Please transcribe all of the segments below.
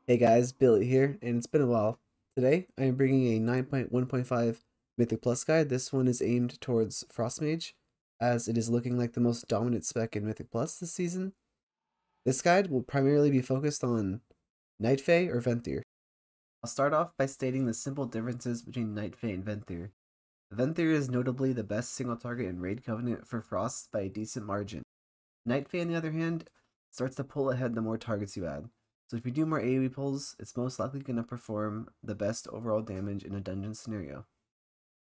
Hey guys, Billy here, and it's been a while. Today, I am bringing a 9.1.5 Mythic Plus guide. This one is aimed towards Frost Mage, as it is looking like the most dominant spec in Mythic Plus this season. This guide will primarily be focused on Night Fae or Venthyr. I'll start off by stating the simple differences between Night Fae and Venthyr. Venthyr is notably the best single target in Raid Covenant for Frost by a decent margin. Night Fae, on the other hand, starts to pull ahead the more targets you add. So if you do more AoE pulls, it's most likely going to perform the best overall damage in a dungeon scenario.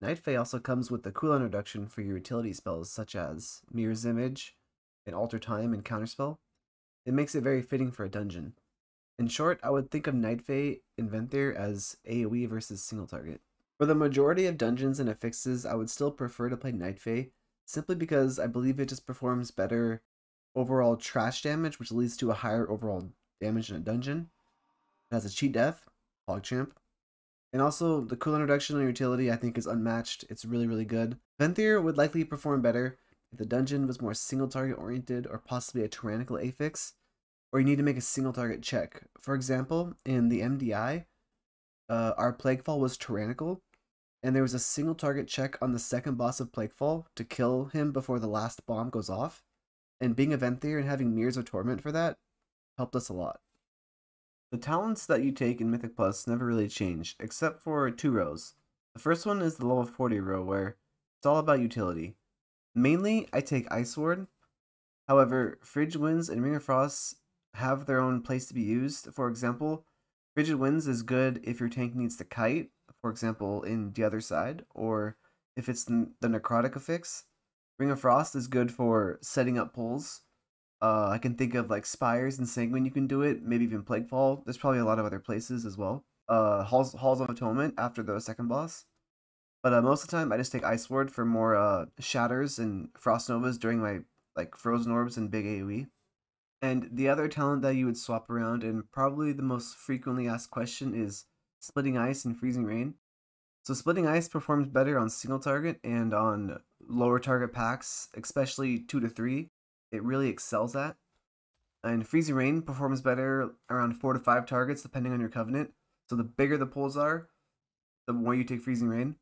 Night Fae also comes with the cooldown reduction for your utility spells such as Mirror's Image, and Alter Time, and Counterspell. It makes it very fitting for a dungeon. In short, I would think of Night Fae and Venthyr as AoE versus single target. For the majority of dungeons and affixes, I would still prefer to play Night Fae, simply because I believe it just performs better overall trash damage, which leads to a higher overall damage in a dungeon. It has a cheat death, PogChamp. And also, the cooldown reduction on your utility I think is unmatched. It's really good. Venthyr would likely perform better if the dungeon was more single target oriented or possibly a tyrannical affix, or you need to make a single target check. For example, in the MDI, our Plaguefall was tyrannical, and there was a single target check on the second boss of Plaguefall to kill him before the last bomb goes off. And being a Venthyr and having Mirrors of Torment for that helped us a lot. The talents that you take in Mythic Plus never really change, except for two rows. The first one is the level 40 row, where it's all about utility. Mainly, I take Ice Ward. However, Frigid Winds and Ring of Frost have their own place to be used. For example, Frigid Winds is good if your tank needs to kite, for example, in the other side, or if it's the Necrotic affix. Ring of Frost is good for setting up pulls. I can think of like Spires and Sanguine you can do it, maybe even Plaguefall. There's probably a lot of other places as well. Halls of Atonement after the second boss. But most of the time I just take Ice Ward for more Shatters and Frost Novas during my like Frozen Orbs and big AoE. And the other talent that you would swap around, and probably the most frequently asked question, is Splitting Ice and Freezing Rain. So Splitting Ice performs better on single target and on lower target packs, especially 2 to 3. It really excels at. And Freezing Rain performs better around 4 to 5 targets depending on your covenant. So the bigger the pulls are, the more you take Freezing Rain.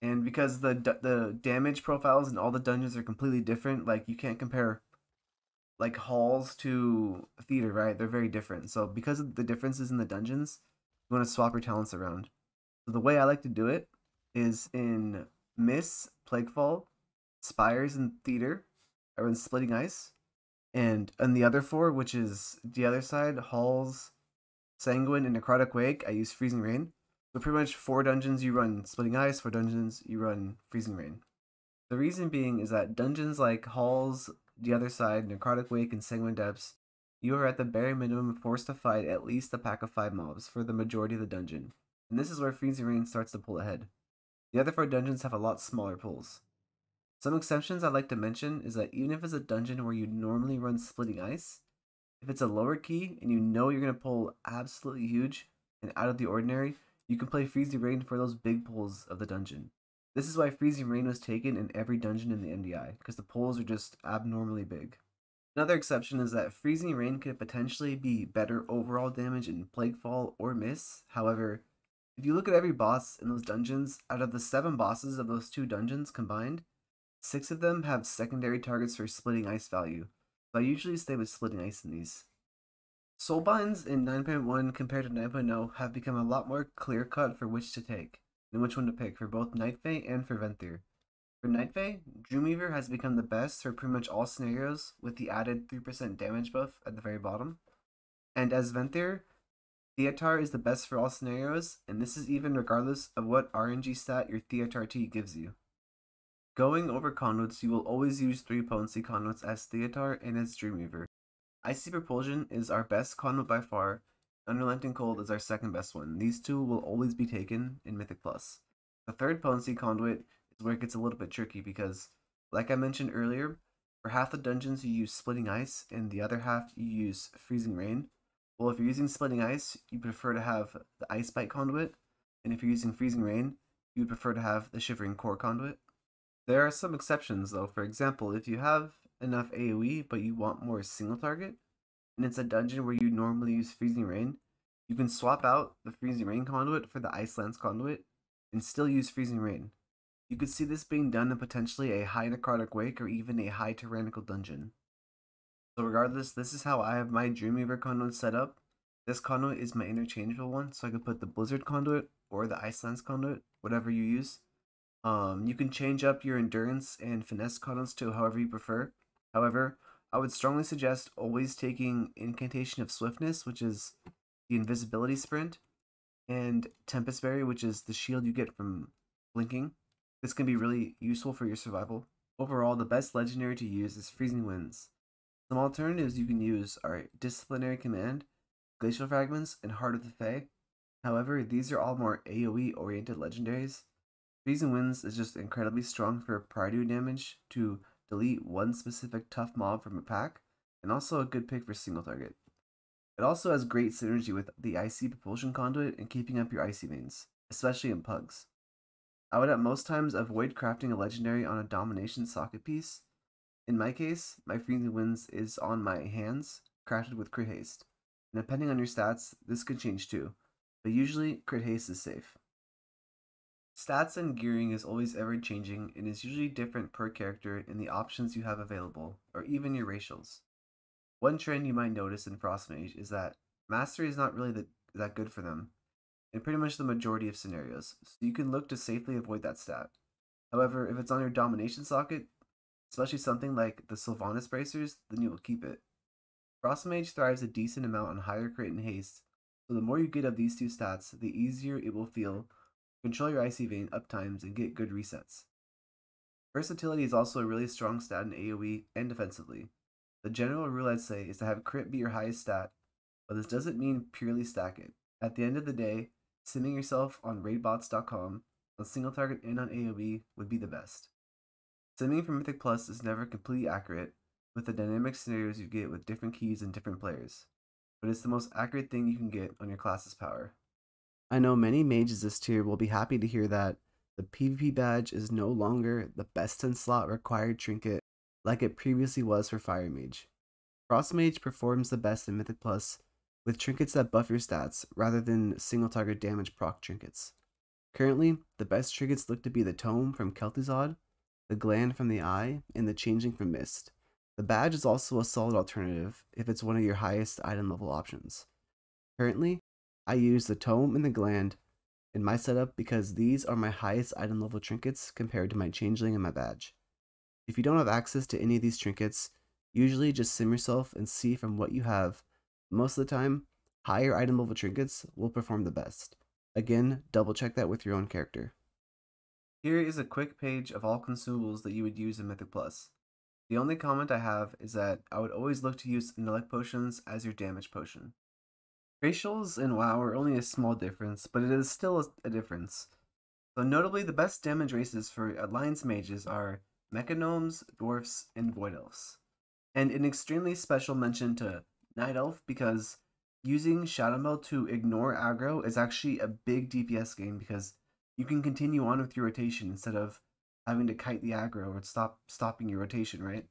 And because the damage profiles in all the dungeons are completely different, like you can't compare like halls to theater, right? They're very different. So because of the differences in the dungeons, you want to swap your talents around. So the way I like to do it is in Miss, Plaguefall, Spires, and Theater, I run Splitting Ice. And on the other four, which is the other side, Halls, Sanguine, and Necrotic Wake, I use Freezing Rain. So pretty much 4 dungeons you run Splitting Ice, 4 dungeons you run Freezing Rain. The reason being is that dungeons like Halls, the other side, Necrotic Wake, and Sanguine Depths, you are at the bare minimum forced to fight at least a pack of 5 mobs for the majority of the dungeon. And this is where Freezing Rain starts to pull ahead. The other 4 dungeons have a lot smaller pulls. Some exceptions I'd like to mention is that even if it's a dungeon where you normally run Splitting Ice, if it's a lower key and you know you're going to pull absolutely huge and out of the ordinary, you can play Freezing Rain for those big pulls of the dungeon. This is why Freezing Rain was taken in every dungeon in the MDI, because the pulls are just abnormally big. Another exception is that Freezing Rain could potentially be better overall damage in Plaguefall or Miss. However, if you look at every boss in those dungeons, out of the 7 bosses of those 2 dungeons combined, 6 of them have secondary targets for Splitting Ice value, so I usually stay with Splitting Ice in these. Soulbinds in 9.1 compared to 9.0 have become a lot more clear-cut for which to take, and which one to pick for both Night Fae and for Venthyr. For Night Fae, Dreamweaver has become the best for pretty much all scenarios, with the added 3% damage buff at the very bottom. And as Venthyr, Theatar is the best for all scenarios, and this is even regardless of what RNG stat your Theatar T gives you. Going over Conduits, you will always use 3 potency Conduits as Theatar and as Dreamweaver. Icy Propulsion is our best Conduit by far. Unrelenting Cold is our second best one. These 2 will always be taken in Mythic Plus. The third potency Conduit is where it gets a little bit tricky because, like I mentioned earlier, for half the dungeons you use Splitting Ice and the other half you use Freezing Rain. Well, if you're using Splitting Ice, you prefer to have the Ice Bite Conduit, and if you're using Freezing Rain, you would prefer to have the Shivering Core Conduit. There are some exceptions though. For example, if you have enough AoE but you want more single target, and it's a dungeon where you normally use Freezing Rain, You can swap out the Freezing Rain conduit for the Ice Lance conduit and still use Freezing Rain. You could see this being done in potentially a high Necrotic Wake or even a high Tyrannical dungeon. So regardless, this is how I have my Dreamweaver conduit set up. This conduit is my interchangeable one, so I could put the Blizzard conduit or the Ice Lance conduit, whatever you use. You can change up your Endurance and Finesse conduits to however you prefer. However, I would strongly suggest always taking Incantation of Swiftness, which is the Invisibility Sprint, and Tempest Berry, which is the shield you get from blinking. This can be really useful for your survival. Overall, the best legendary to use is Freezing Winds. Some alternatives you can use are Disciplinary Command, Glacial Fragments, and Heart of the Fae. However, these are all more AoE oriented legendaries. Freezing Winds is just incredibly strong for priority damage to delete one specific tough mob from a pack, and also a good pick for single target. It also has great synergy with the Icy Propulsion Conduit and keeping up your Icy Veins, especially in pugs. I would at most times avoid crafting a legendary on a domination socket piece. In my case, my Freezing Winds is on my hands, crafted with crit haste. And depending on your stats, this could change too, but usually crit haste is safe. Stats and gearing is always ever changing and is usually different per character in the options you have available, or even your racials. One trend you might notice in Frost Mage is that Mastery is not really that good for them, in pretty much the majority of scenarios, so you can look to safely avoid that stat. However, if it's on your domination socket, especially something like the Sylvanas Bracers, then you will keep it. Frost Mage thrives a decent amount on higher crit and haste, so the more you get of these two stats, the easier it will feel to control your Icy Vein uptimes and get good resets. Versatility is also a really strong stat in AoE and defensively. The general rule I'd say is to have crit be your highest stat, but this doesn't mean purely stack it. At the end of the day, simming yourself on raidbots.com on single target and on AoE would be the best. Simming for Mythic Plus is never completely accurate with the dynamic scenarios you get with different keys and different players, but it's the most accurate thing you can get on your class's power. I know many mages this tier will be happy to hear that the PvP badge is no longer the best in slot required trinket like it previously was for Fire Mage. Frost Mage performs the best in Mythic Plus with trinkets that buff your stats rather than single target damage proc trinkets. Currently, the best trinkets look to be the Tome from Kel'Thuzad, the Gland from the Eye, and the Changeling from Mist. The badge is also a solid alternative if it's one of your highest item level options. Currently, I use the Tome and the Gland in my setup because these are my highest item level trinkets compared to my Changeling and my badge. If you don't have access to any of these trinkets, usually just sim yourself and see from what you have. Most of the time, higher item level trinkets will perform the best. Again, double check that with your own character. Here is a quick page of all consumables that you would use in Mythic Plus. The only comment I have is that I would always look to use Intellect Potions as your damage potion. Racials in WoW are only a small difference, but it is still a difference. So notably, the best damage races for Alliance Mages are Mechagnomes, Dwarfs, and Void Elves. And an extremely special mention to Night Elf because using Shadowmeld to ignore aggro is actually a big DPS gain because you can continue on with your rotation instead of having to kite the aggro or stopping your rotation, right?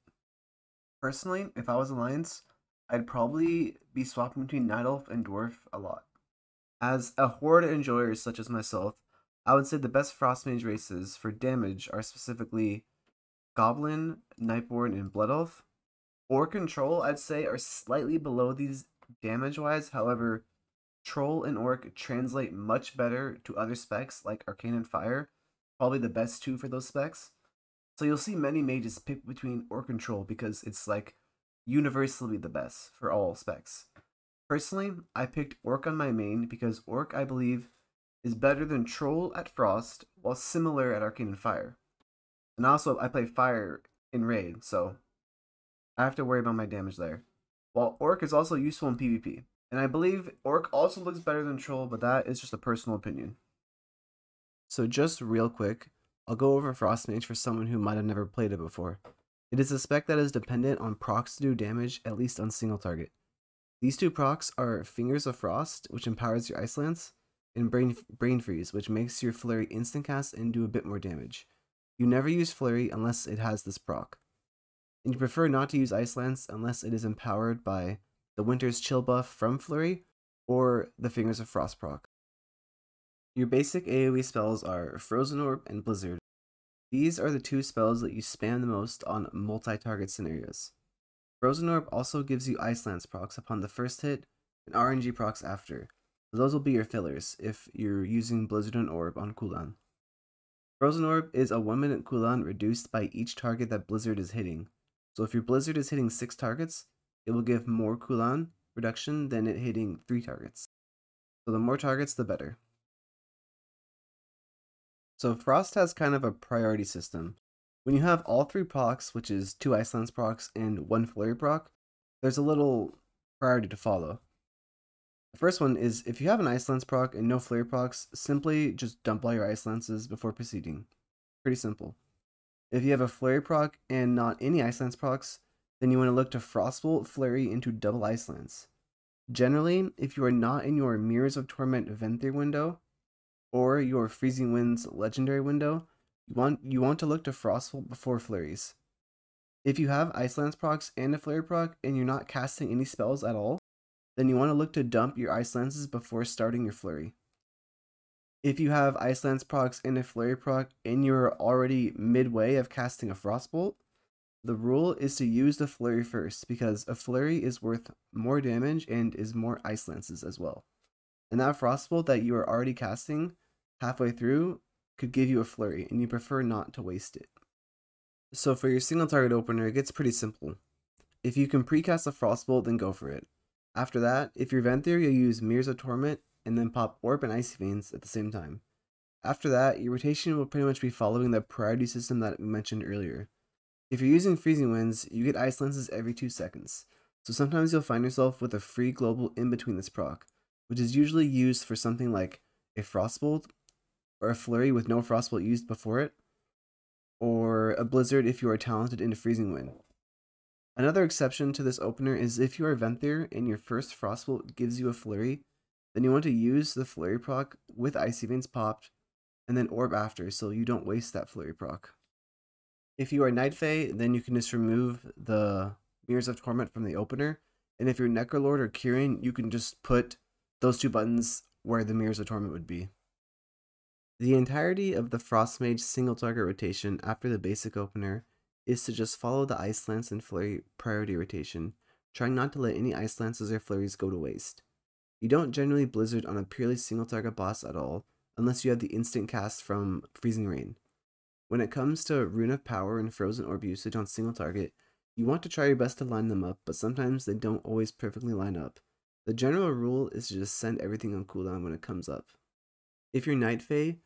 Personally, if I was Alliance, I'd probably be swapping between Night Elf and Dwarf a lot. As a Horde enjoyer such as myself, I would say the best Frost Mage races for damage are specifically Goblin, Nightborn, and Blood Elf. Orc and Troll, I'd say, are slightly below these damage-wise. However, Troll and Orc translate much better to other specs like Arcane and Fire, probably the best two for those specs. So you'll see many mages pick between Orc and Troll because it's like universally the best for all specs. Personally, I picked Orc on my main because Orc, I believe, is better than Troll at Frost while similar at Arcane and Fire. And also, I play Fire in Raid, so I have to worry about my damage there. While Orc is also useful in PvP. And I believe Orc also looks better than Troll, but that is just a personal opinion. So just real quick, I'll go over Frost Mage for someone who might have never played it before. It is a spec that is dependent on procs to do damage, at least on single target. These two procs are Fingers of Frost, which empowers your Ice Lance, and Brain Freeze, which makes your Flurry instant cast and do a bit more damage. You never use Flurry unless it has this proc. And you prefer not to use Ice Lance unless it is empowered by the Winter's Chill buff from Flurry, or the Fingers of Frost proc. Your basic AoE spells are Frozen Orb and Blizzard. These are the two spells that you spam the most on multi-target scenarios. Frozen Orb also gives you Ice Lance procs upon the first hit and RNG procs after. So those will be your fillers if you're using Blizzard and Orb on cooldown. Frozen Orb is a 1 minute cooldown reduced by each target that Blizzard is hitting. So if your Blizzard is hitting 6 targets, it will give more cooldown reduction than it hitting 3 targets. So the more targets, the better. So Frost has kind of a priority system. When you have all 3 procs, which is 2 Ice Lance procs and 1 Flurry proc, there's a little priority to follow. The first one is if you have an Ice Lance proc and no Flurry procs, simply just dump all your Ice Lances before proceeding. Pretty simple. If you have a Flurry proc and not any Ice Lance procs, then you want to look to Frostbolt Flurry into double Ice Lance. Generally, if you are not in your Mirrors of Torment Venthyr window, or your Freezing Winds legendary window, you want to look to Frostbolt before flurries. If you have Ice Lance procs and a Flurry proc and you're not casting any spells at all, then you want to look to dump your Ice Lances before starting your flurry. If you have Ice Lance procs and a Flurry proc and you're already midway of casting a Frostbolt, the rule is to use the flurry first because a flurry is worth more damage and is more Ice Lances as well. And that Frostbolt that you are already casting halfway through could give you a flurry, and you prefer not to waste it. So for your single target opener, it gets pretty simple. If you can precast a Frostbolt, then go for it. After that, if you're Venthyr, you'll use Mirrors of Torment, and then pop Orb and Icy Veins at the same time. After that, your rotation will pretty much be following the priority system that we mentioned earlier. If you're using Freezing Winds, you get Ice Lances every 2 seconds, so sometimes you'll find yourself with a free global in between this proc, which is usually used for something like a Frostbolt, or a Flurry with no Frostbolt used before it, or a Blizzard if you are talented into Freezing Wind. Another exception to this opener is if you are Venthyr and your first Frostbolt gives you a Flurry, then you want to use the Flurry proc with Icy Veins popped, and then Orb after so you don't waste that Flurry proc. If you are Night Fae, then you can just remove the Mirrors of Torment from the opener, and if you're Necrolord or Curing, you can just put those 2 buttons where the Mirrors of Torment would be. The entirety of the Frost Mage single target rotation after the basic opener is to just follow the Ice Lance and Flurry priority rotation, trying not to let any Ice Lances or Flurries go to waste. You don't generally Blizzard on a purely single target boss at all, unless you have the instant cast from Freezing Rain. When it comes to Rune of Power and Frozen Orb usage on single target, you want to try your best to line them up, but sometimes they don't always perfectly line up. The general rule is to just send everything on cooldown when it comes up. If you're Night Fae,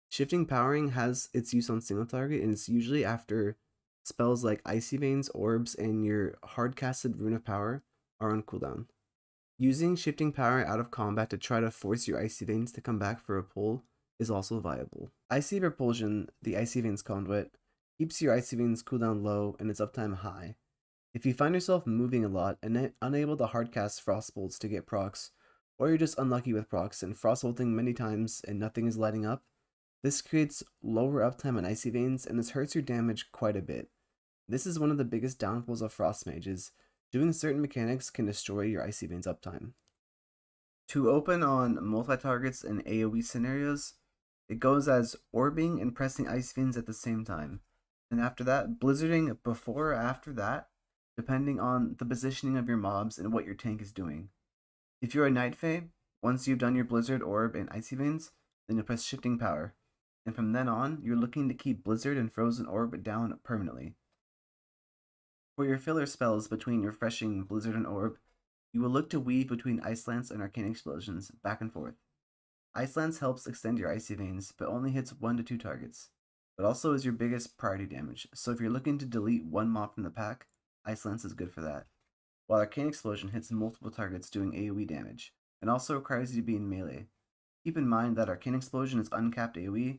Shifting Powering has its use on single target, and it's usually after spells like Icy Veins, Orbs, and your hard-casted Rune of Power are on cooldown. Using Shifting Power out of combat to try to force your Icy Veins to come back for a pull is also viable. Icy Repulsion, the Icy Veins Conduit, keeps your Icy Veins cooldown low and its uptime high. If you find yourself moving a lot and unable to hardcast Frostbolts to get procs, or you're just unlucky with procs and Frostbolting many times and nothing is lighting up, this creates lower uptime on Icy Veins and this hurts your damage quite a bit. This is one of the biggest downfalls of Frost Mages. Doing certain mechanics can destroy your Icy Veins uptime. To open on multi-targets in AoE scenarios, it goes as orbing and pressing Ice Veins at the same time, and after that, blizzarding before or after that, depending on the positioning of your mobs and what your tank is doing. If you're a Night Fae, once you've done your Blizzard, Orb, and Icy Veins, then you'll press Shifting Power, and from then on, you're looking to keep Blizzard and Frozen Orb down permanently. For your filler spells between refreshing Blizzard and Orb, you will look to weave between Ice Lance and Arcane Explosions, back and forth. Ice Lance helps extend your Icy Veins, but only hits 1 to 2 targets, but also is your biggest priority damage, so if you're looking to delete one mob from the pack, Ice Lance is good for that. While Arcane Explosion hits multiple targets doing AoE damage, and also requires you to be in melee. Keep in mind that Arcane Explosion is uncapped AoE,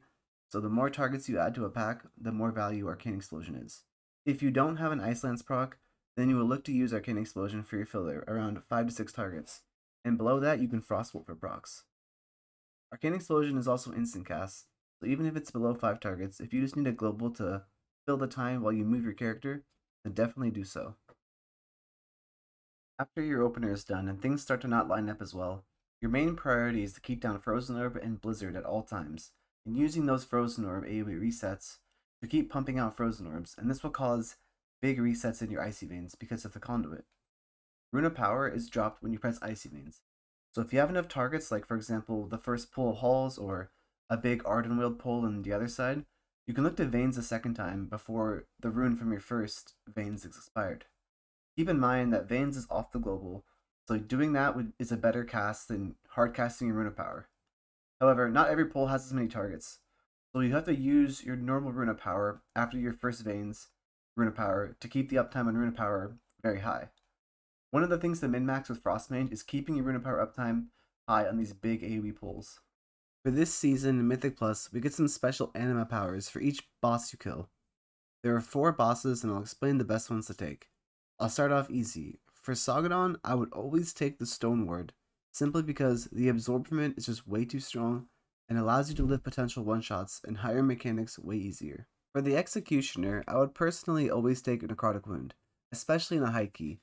so the more targets you add to a pack, the more value Arcane Explosion is. If you don't have an Ice Lance proc, then you will look to use Arcane Explosion for your filler, around 5 to 6 targets, and below that you can Frostbolt for procs. Arcane Explosion is also instant cast, so even if it's below 5 targets, if you just need a global to fill the time while you move your character, then definitely do so. After your opener is done and things start to not line up as well, Your main priority is to keep down Frozen Orb and Blizzard at all times, and using those Frozen Orb AoE resets to keep pumping out Frozen Orbs, and this will cause big resets in your Icy Veins because of the Conduit. Rune of Power is dropped when you press Icy Veins. So if you have enough targets, like for example the first pull of Halls or a big Ardenweald pull on the other side, you can look to Veins a second time before the rune from your first Veins is expired. Keep in mind that Veins is off the global, so doing that is a better cast than hard casting your Rune of Power. However, not every pull has as many targets, so you have to use your normal Rune of Power after your first Veins Rune of Power to keep the uptime on Rune of Power very high. One of the things to min-max with Frost Mage is keeping your Rune of Power uptime high on these big AoE pulls. For this season in Mythic Plus, we get some special Anima Powers for each boss you kill. There are 4 bosses, and I'll explain the best ones to take. I'll start off easy. For Soggodon, I would always take the Stone Ward, simply because the absorb from it is just way too strong and allows you to live potential one-shots and higher mechanics way easier. For the Executioner, I would personally always take a Necrotic Wound, especially in a high key.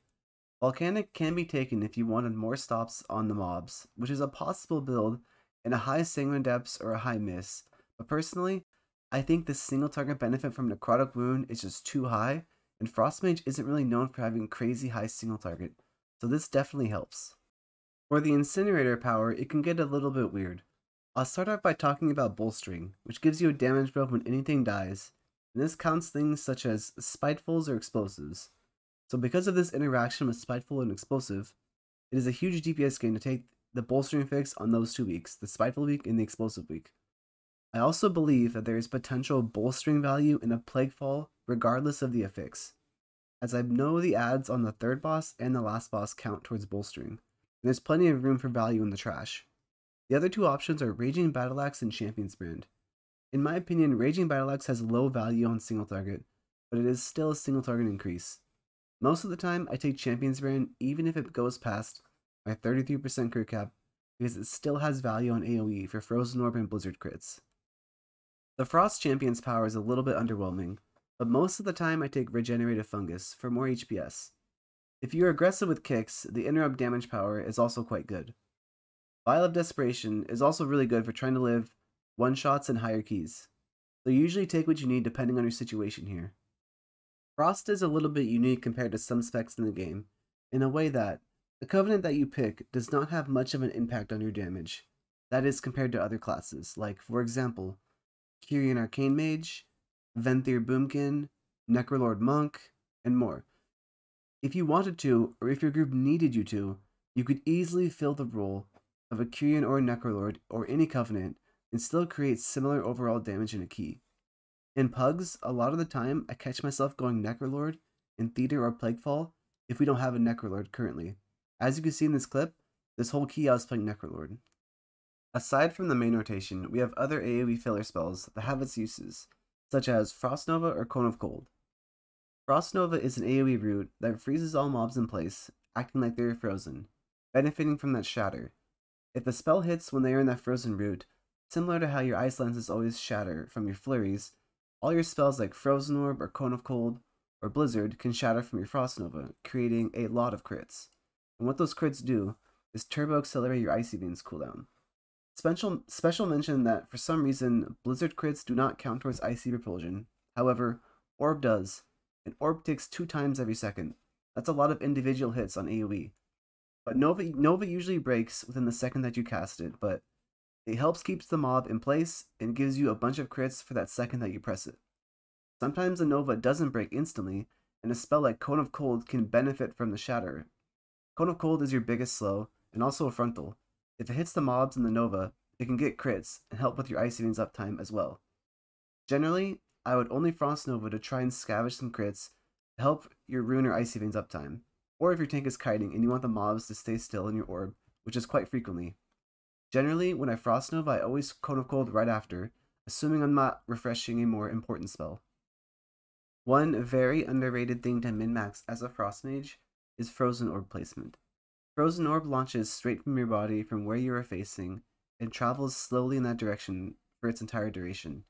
Volcanic can be taken if you wanted more stops on the mobs, which is a possible build in a high Sanguine Depths or a high Miss, but personally, I think the single target benefit from Necrotic Wound is just too high, and Frost Mage isn't really known for having crazy high single target, so this definitely helps. For the Incinerator power, it can get a little bit weird. I'll start off by talking about Bolstering, which gives you a damage buff when anything dies, and this counts things such as Spitefuls or Explosives. So because of this interaction with Spiteful and Explosive, it is a huge DPS gain to take the Bolstering fix on those 2 weeks, the Spiteful week and the Explosive week. I also believe that there is potential bolstering value in a Plague Fall regardless of the affix, as I know the ads on the 3rd boss and the last boss count towards bolstering, and there's plenty of room for value in the trash. The other 2 options are Raging Battle Axe and Champion's Brand. In my opinion, Raging Battle Axe has low value on single target, but it is still a single target increase. Most of the time, I take Champion's Brand even if it goes past my 33% crit cap, because it still has value on AoE for Frozen Orb and Blizzard crits. The Frost Champion's power is a little bit underwhelming, but most of the time I take Regenerative Fungus for more HPS. If you're aggressive with kicks, the interrupt damage power is also quite good. Vial of Desperation is also really good for trying to live one-shots and higher keys, so you usually take what you need depending on your situation here. Frost is a little bit unique compared to some specs in the game, in a way that the Covenant that you pick does not have much of an impact on your damage, that is compared to other classes, like for example, Kyrian Arcane Mage, Venthyr Boomkin, Necrolord Monk, and more. If you wanted to, or if your group needed you to, you could easily fill the role of a Kyrian or a Necrolord or any Covenant and still create similar overall damage in a key. In Pugs, a lot of the time I catch myself going Necrolord in Theater or Plaguefall if we don't have a Necrolord currently. As you can see in this clip, this whole key I was playing Necrolord. Aside from the main rotation, we have other AoE filler spells that have its uses, such as Frost Nova or Cone of Cold. Frost Nova is an AoE root that freezes all mobs in place, acting like they are frozen, benefiting from that shatter. If the spell hits when they are in that frozen root, similar to how your Ice Lances always shatter from your flurries, all your spells like Frozen Orb or Cone of Cold or Blizzard can shatter from your Frost Nova, creating a lot of crits. And what those crits do is turbo accelerate your Icy Veins cooldown. Special mention that for some reason, Blizzard crits do not count towards Icy Repulsion. However, Orb does, and Orb takes 2 times every second. That's a lot of individual hits on AoE. But Nova usually breaks within the second that you cast it, but it helps keep the mob in place and gives you a bunch of crits for that second that you press it. Sometimes a Nova doesn't break instantly, and a spell like Cone of Cold can benefit from the shatter. Cone of Cold is your biggest slow, and also a frontal. If it hits the mobs in the Nova, it can get crits and help with your Icy Veins uptime as well. Generally, I would only Frost Nova to try and scavenge some crits to help your Rune or Icy Veins uptime, or if your tank is kiting and you want the mobs to stay still in your orb, which is quite frequently. Generally, when I Frost Nova, I always Cone of Cold right after, assuming I'm not refreshing a more important spell. One very underrated thing to min-max as a Frost Mage is Frozen Orb placement. Frozen Orb launches straight from your body from where you are facing and travels slowly in that direction for its entire duration.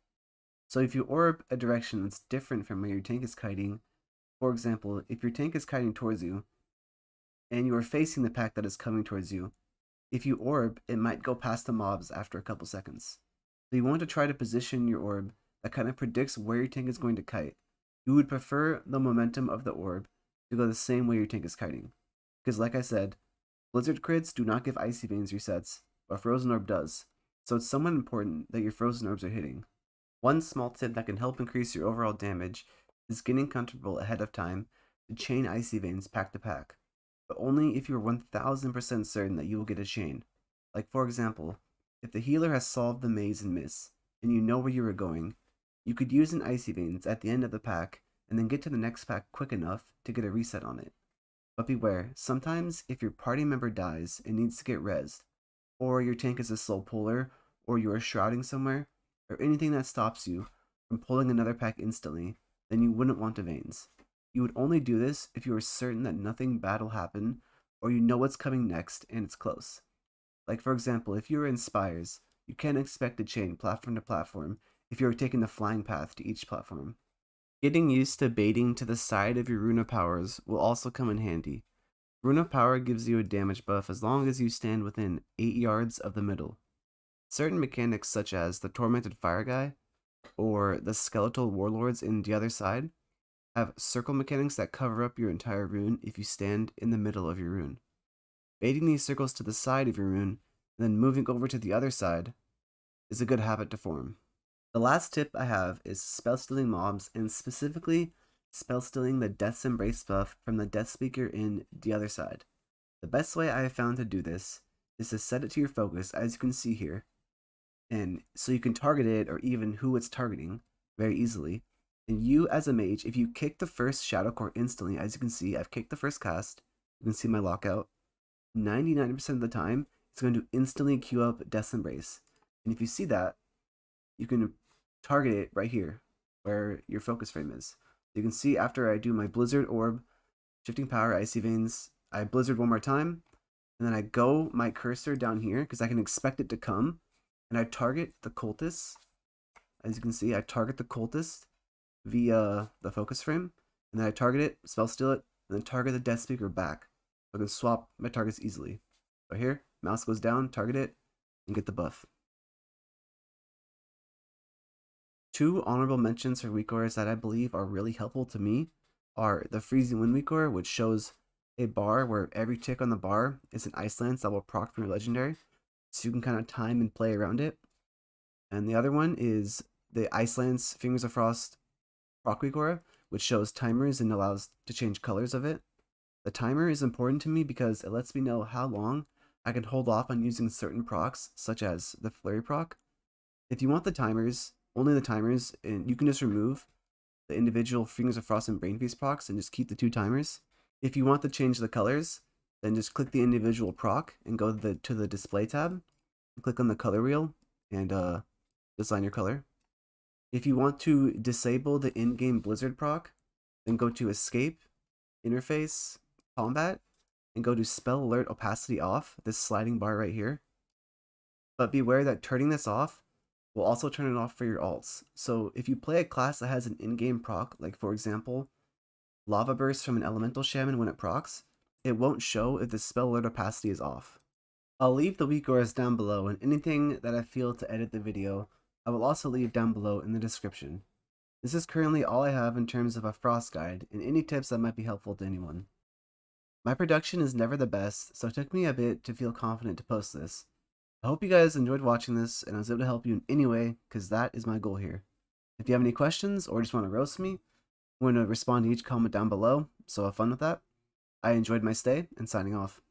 So if you orb a direction that's different from where your tank is kiting, for example, if your tank is kiting towards you and you are facing the pack that is coming towards you, If you orb, it might go past the mobs after a couple seconds. So you want to try to position your orb that kind of predicts where your tank is going to kite. You would prefer the momentum of the orb to go the same way your tank is kiting. Because like I said, Blizzard crits do not give Icy Veins resets, but Frozen Orb does. So it's somewhat important that your Frozen Orbs are hitting. One small tip that can help increase your overall damage is getting comfortable ahead of time to chain Icy Veins pack to pack, but only if you're 1000% certain that you will get a chain. Like for example, if the healer has solved the maze and miss, and you know where you are going, you could use an Icy Veins at the end of the pack and then get to the next pack quick enough to get a reset on it. But beware, sometimes if your party member dies and needs to get rezzed, or your tank is a soul puller, or you are shrouding somewhere, or anything that stops you from pulling another pack instantly, then you wouldn't want to Veins. You would only do this if you are certain that nothing bad will happen, or you know what's coming next and it's close. Like for example, if you are in Spires, you can't expect to chain platform to platform if you are taking the flying path to each platform. Getting used to baiting to the side of your Rune powers will also come in handy. Rune power gives you a damage buff as long as you stand within 8 yards of the middle. Certain mechanics such as the Tormented Fire Guy or the Skeletal Warlords in the other side have circle mechanics that cover up your entire rune if you stand in the middle of your rune. Baiting these circles to the side of your rune and then moving over to the other side is a good habit to form. The last tip I have is spell stealing mobs, and specifically spell stealing the Death's Embrace buff from the Death Speaker in the other side. The best way I have found to do this is to set it to your focus, as you can see here, and so you can target it or even who it's targeting very easily. And you as a mage, if you kick the first Shadow Core instantly, as you can see, I've kicked the first cast, you can see my lockout, 99% of the time, it's going to instantly queue up Death's Embrace. And if you see that, you can target it right here, where your focus frame is. You can see after I do my Blizzard Orb, Shifting Power, Icy Veins, I Blizzard one more time, and then I go my cursor down here, because I can expect it to come, and I target the Cultist. As you can see, I target the Cultist via the focus frame, and then I target it, spell steal it, and then target the Death Speaker back. So I can swap my targets easily. So here, mouse goes down, target it, and get the buff. Two honorable mentions for weak auras that I believe are really helpful to me are the Freezing Wind weak aura, which shows a bar where every tick on the bar is an Ice Lance that will proc from your legendary, so you can kind of time and play around it. And the other one is the Ice Lance Fingers of Frost proc weak aura, which shows timers and allows to change colors of it. The timer is important to me because it lets me know how long I can hold off on using certain procs, such as the Flurry proc. If you want the timers, only the timers, and you can just remove the individual Fingers of Frost and Brain Feast procs and just keep the 2 timers. If you want to change the colors, then just click the individual proc and go to the display tab, and click on the color wheel and design your color. If you want to disable the in-game Blizzard proc, then go to Escape, Interface, Combat, and go to Spell Alert Opacity Off, this sliding bar right here. But beware that turning this off will also turn it off for your alts. So if you play a class that has an in-game proc, like for example, Lava Burst from an Elemental Shaman when it procs, it won't show if the spell alert opacity is off. I'll leave the weak auras down below, and anything that I feel to edit the video, I will also leave down below in the description. This is currently all I have in terms of a Frost guide, and any tips that might be helpful to anyone. My production is never the best, so it took me a bit to feel confident to post this. I hope you guys enjoyed watching this, and I was able to help you in any way, because that is my goal here. If you have any questions, or just want to roast me, I'm going to respond to each comment down below, so have fun with that. I enjoyed my stay, and signing off.